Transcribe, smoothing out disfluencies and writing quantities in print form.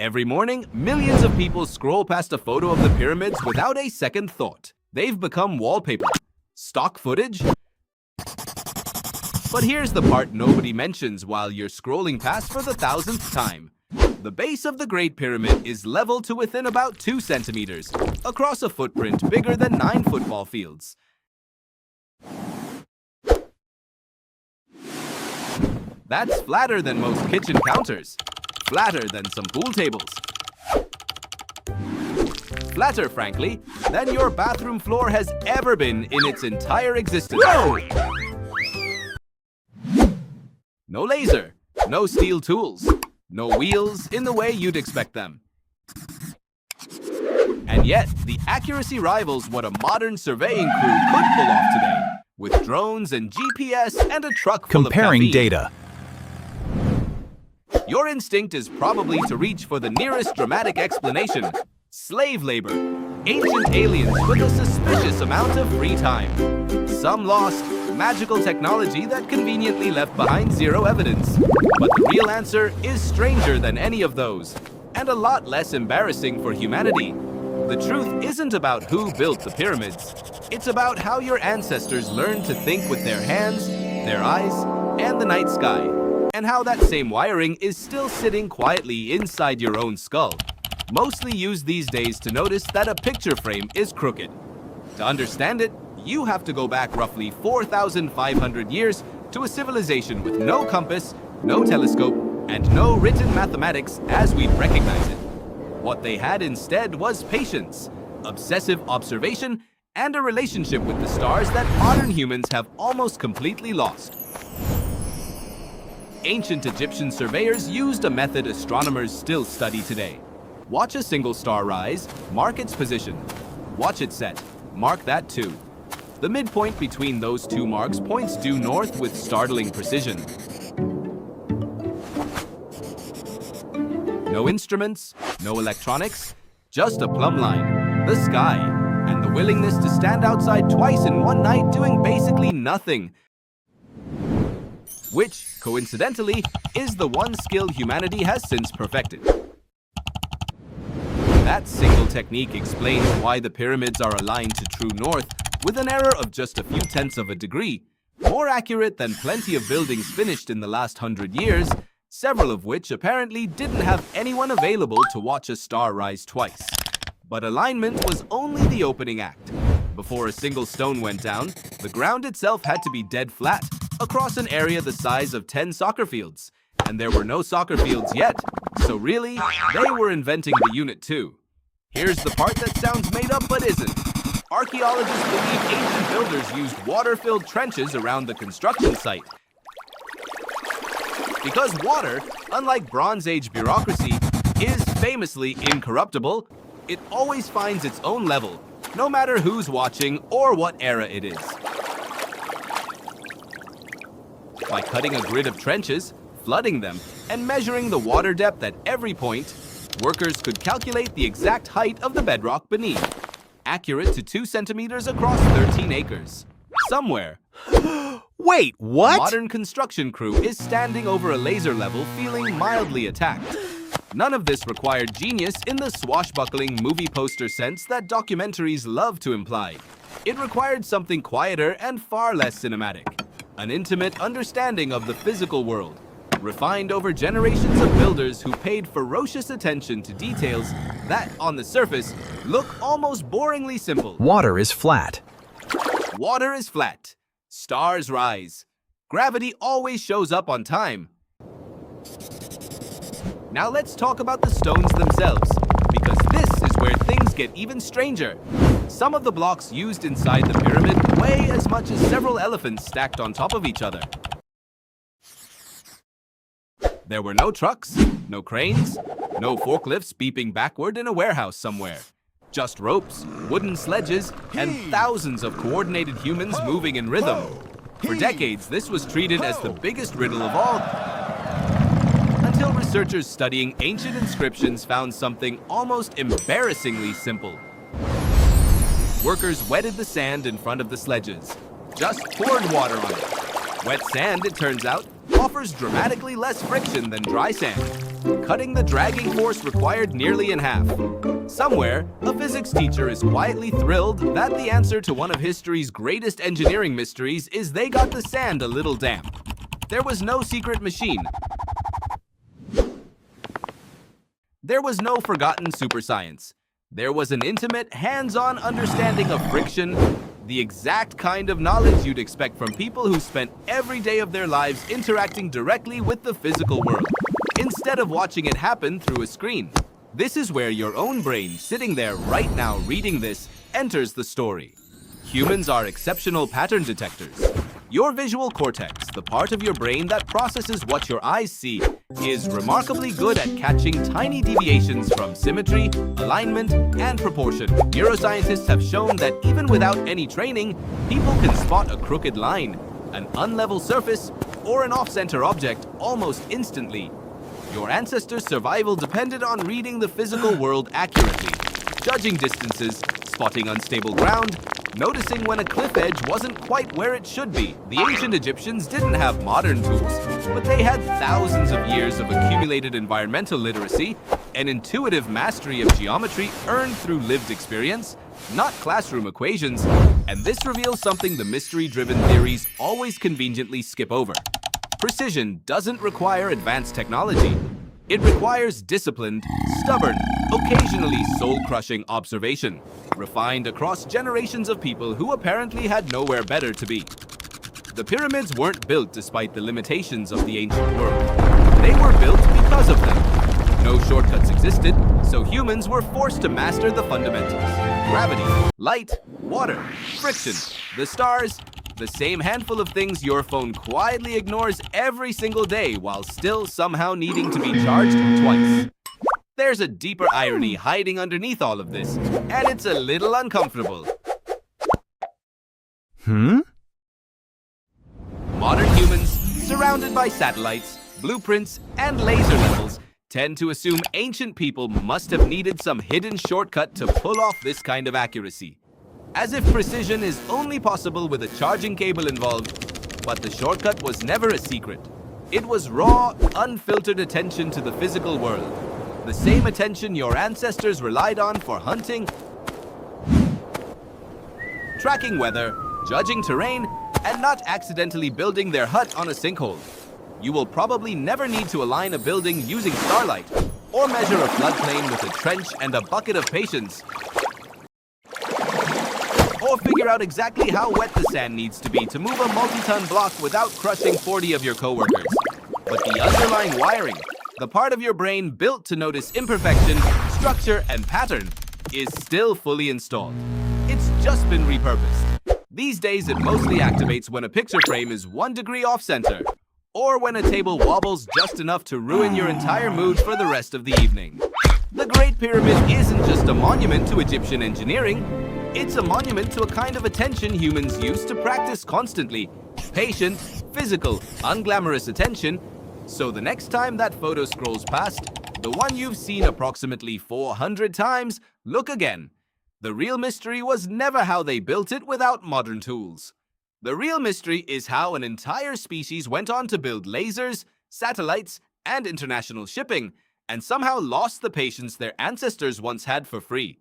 Every morning, millions of people scroll past a photo of the pyramids without a second thought. They've become wallpaper. Stock footage? But here's the part nobody mentions while you're scrolling past for the 1000th time. The base of the Great Pyramid is level to within about 2 centimeters, across a footprint bigger than 9 football fields. That's flatter than most kitchen counters. Flatter than some pool tables. Flatter, frankly, than your bathroom floor has ever been in its entire existence. Whoa! No laser, no steel tools, no wheels in the way you'd expect them. And yet, the accuracy rivals what a modern surveying crew could pull off today, with drones and GPS and a truck full of Comparing caffeine. data. Your instinct is probably to reach for the nearest dramatic explanation. Slave labor. Ancient aliens with a suspicious amount of free time. Some lost, magical technology that conveniently left behind zero evidence. But the real answer is stranger than any of those, and a lot less embarrassing for humanity. The truth isn't about who built the pyramids. It's about how your ancestors learned to think with their hands, their eyes, and the night sky. And how that same wiring is still sitting quietly inside your own skull. Mostly used these days to notice that a picture frame is crooked. To understand it, you have to go back roughly 4,500 years to a civilization with no compass, no telescope, and no written mathematics as we'd recognize it. What they had instead was patience, obsessive observation, and a relationship with the stars that modern humans have almost completely lost. Ancient Egyptian surveyors used a method astronomers still study today. Watch a single star rise, mark its position. Watch it set, mark that too. The midpoint between those two marks points due north with startling precision. No instruments, no electronics, just a plumb line, the sky, and the willingness to stand outside twice in one night doing basically nothing. Which, coincidentally, is the one skill humanity has since perfected. That single technique explains why the pyramids are aligned to true north with an error of just a few tenths of a degree, more accurate than plenty of buildings finished in the last 100 years, several of which apparently didn't have anyone available to watch a star rise twice. But alignment was only the opening act. Before a single stone went down, the ground itself had to be dead flat, across an area the size of 10 soccer fields. And there were no soccer fields yet, so really, they were inventing the unit too. Here's the part that sounds made up but isn't. Archaeologists believe ancient builders used water-filled trenches around the construction site. Because water, unlike Bronze Age bureaucracy, is famously incorruptible, it always finds its own level, no matter who's watching or what era it is. By cutting a grid of trenches, flooding them, and measuring the water depth at every point, workers could calculate the exact height of the bedrock beneath, accurate to 2 centimeters across 13 acres. Somewhere, Wait, what? a modern construction crew is standing over a laser level feeling mildly attacked. None of this required genius in the swashbuckling movie poster sense that documentaries love to imply. It required something quieter and far less cinematic. An intimate understanding of the physical world, refined over generations of builders who paid ferocious attention to details that, on the surface, look almost boringly simple. Water is flat. Water is flat. Stars rise. Gravity always shows up on time. Now let's talk about the stones themselves, because this is where things get even stranger. Some of the blocks used inside the pyramid weigh as much as several elephants stacked on top of each other. There were no trucks, no cranes, no forklifts beeping backward in a warehouse somewhere. Just ropes, wooden sledges, and thousands of coordinated humans moving in rhythm. For decades, this was treated as the biggest riddle of all, until researchers studying ancient inscriptions found something almost embarrassingly simple. Workers wetted the sand in front of the sledges, just poured water on it. Wet sand, it turns out, offers dramatically less friction than dry sand. cutting the dragging force required nearly in half. Somewhere, a physics teacher is quietly thrilled that the answer to one of history's greatest engineering mysteries is they got the sand a little damp. There was no secret machine. There was no forgotten super science. There was an intimate, hands-on understanding of friction, the exact kind of knowledge you'd expect from people who spent every day of their lives interacting directly with the physical world, instead of watching it happen through a screen. This is where your own brain, sitting there right now reading this, enters the story. Humans are exceptional pattern detectors. Your visual cortex, the part of your brain that processes what your eyes see, is remarkably good at catching tiny deviations from symmetry, alignment, and proportion. Neuroscientists have shown that even without any training, people can spot a crooked line, an unlevel surface, or an off-center object almost instantly. Your ancestors' survival depended on reading the physical world accurately, judging distances, spotting unstable ground, noticing when a cliff edge wasn't quite where it should be. The ancient Egyptians didn't have modern tools, but they had thousands of years of accumulated environmental literacy, an intuitive mastery of geometry earned through lived experience, not classroom equations, and this reveals something the mystery-driven theories always conveniently skip over. Precision doesn't require advanced technology. It requires disciplined, stubborn, occasionally soul-crushing observation, refined across generations of people who apparently had nowhere better to be. The pyramids weren't built despite the limitations of the ancient world. They were built because of them. No shortcuts existed, so humans were forced to master the fundamentals. Gravity, light, water, friction, the stars, the same handful of things your phone quietly ignores every single day while still somehow needing to be charged twice. There's a deeper irony hiding underneath all of this, and it's a little uncomfortable. Modern humans, surrounded by satellites, blueprints, and laser levels, tend to assume ancient people must have needed some hidden shortcut to pull off this kind of accuracy. As if precision is only possible with a charging cable involved, but the shortcut was never a secret. It was raw, unfiltered attention to the physical world. The same attention your ancestors relied on for hunting, tracking weather, judging terrain, and not accidentally building their hut on a sinkhole. You will probably never need to align a building using starlight, or measure a floodplain with a trench and a bucket of patience, or figure out exactly how wet the sand needs to be to move a multi-ton block without crushing 40 of your coworkers. But the underlying wiring, the part of your brain built to notice imperfection, structure, and pattern, is still fully installed. It's just been repurposed. These days, it mostly activates when a picture frame is 1 degree off-center, or when a table wobbles just enough to ruin your entire mood for the rest of the evening. The Great Pyramid isn't just a monument to Egyptian engineering. It's a monument to a kind of attention humans use to practice constantly. Patient, physical, unglamorous attention. So the next time that photo scrolls past, the one you've seen approximately 400 times, look again. The real mystery was never how they built it without modern tools. The real mystery is how an entire species went on to build lasers, satellites, and international shipping, and somehow lost the patience their ancestors once had for free.